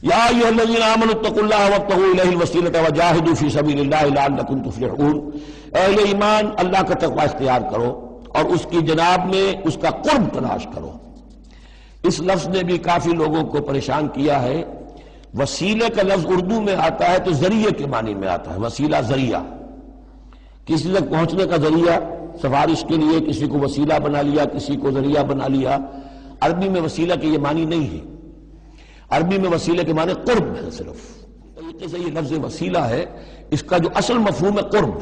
یا ایھا الذین آمنوا اتقوا اللہ وابتغوا الیہ الوسیلۃ وجاہدوا فی سبیل اللہ لعلکم تفلحون، اہل ایمان اللہ کا تقوی اختیار کرو اور اس کی جناب میں اس کا قرب تلاش کرو۔ اس لفظ نے بھی کافی لوگوں کو پریشان کیا ہے۔ وسیلے کا لفظ اردو میں آتا ہے تو ذریعے کے معنی میں آتا ہے، وسیلہ ذریعہ، کسی تک پہنچنے کا ذریعہ، سفارش کے لیے کسی کو وسیلہ بنا لیا، کسی کو ذریعہ بنا لیا۔ عربی میں وسیلہ کے یہ معنی نہیں ہے، عربی میں وسیلے کے معنی قرب ہے صرف۔ طریقے سے یہ لفظ وسیلہ ہے، اس کا جو اصل مفہوم ہے قرب۔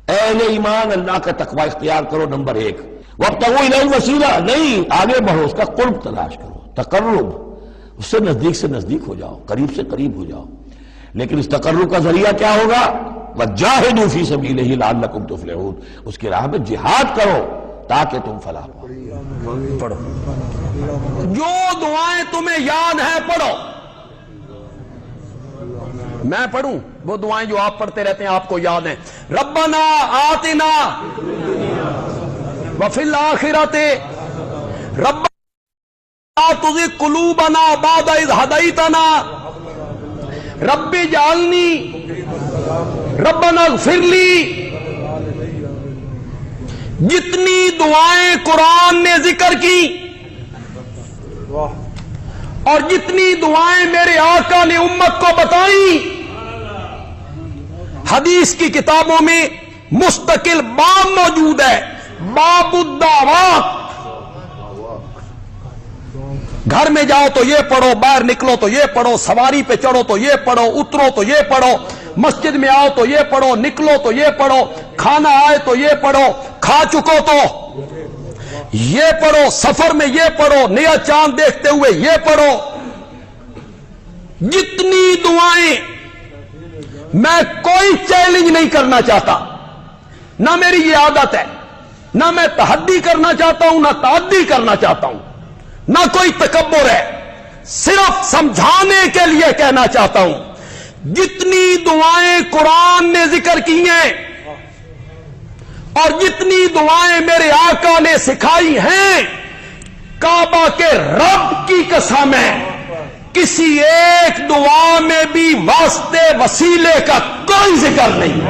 اہل ایمان اللہ کا تقوی اختیار کرو، نمبر ایک۔ وابتغوا الیہ الوسیلہ، نہیں، آگے بڑھو، اس کا قرب تلاش کرو، تقرب، اس سے نزدیک ہو جاؤ، قریب سے قریب ہو جاؤ۔ لیکن اس تقرب کا ذریعہ کیا ہوگا؟ وجاہدوا فی سبیلہ لعلکم تفلحون، اس کی راہ میں جہاد کرو تاکہ تم فلاح پاؤ۔ پڑھو، جو دعائیں تمہیں یاد ہیں پڑھو۔ میں پڑھوں وہ دعائیں جو آپ پڑھتے رہتے ہیں، آپ کو یاد ہیں؟ ربنا آتنا وفی الآخرۃ ربنا لا تزغ قلوبنا بعد اذ ہدیتنا رب اجعلنی ربنا اغفر لی۔ جتنی دعائیں قرآن نے ذکر کی اور جتنی دعائیں میرے آقا نے امت کو بتائیں، حدیث کی کتابوں میں مستقل باب موجود ہے، باب الدعوات۔ گھر میں جاؤ تو یہ پڑھو، باہر نکلو تو یہ پڑھو، سواری پہ چڑھو تو یہ پڑھو، اترو تو یہ پڑھو، مسجد میں آؤ تو یہ پڑھو، نکلو تو یہ پڑھو، کھانا آئے تو یہ پڑھو، کھا چکو تو یہ پڑھو، سفر میں یہ پڑھو، نیا چاند دیکھتے ہوئے یہ پڑھو۔ جتنی دعائیں، میں کوئی چیلنج نہیں کرنا چاہتا، نہ میری یہ عادت ہے، نہ میں تحدی کرنا چاہتا ہوں، نہ تعدی کرنا چاہتا ہوں، نہ کوئی تکبر ہے، صرف سمجھانے کے لیے کہنا چاہتا ہوں۔ جتنی دعائیں قرآن نے ذکر کی ہیں اور جتنی دعائیں میرے آقا نے سکھائی ہیں، کعبہ کے رب کی قسم ہے، کسی ایک دعا میں بھی واسطے وسیلے کا کوئی ذکر نہیں۔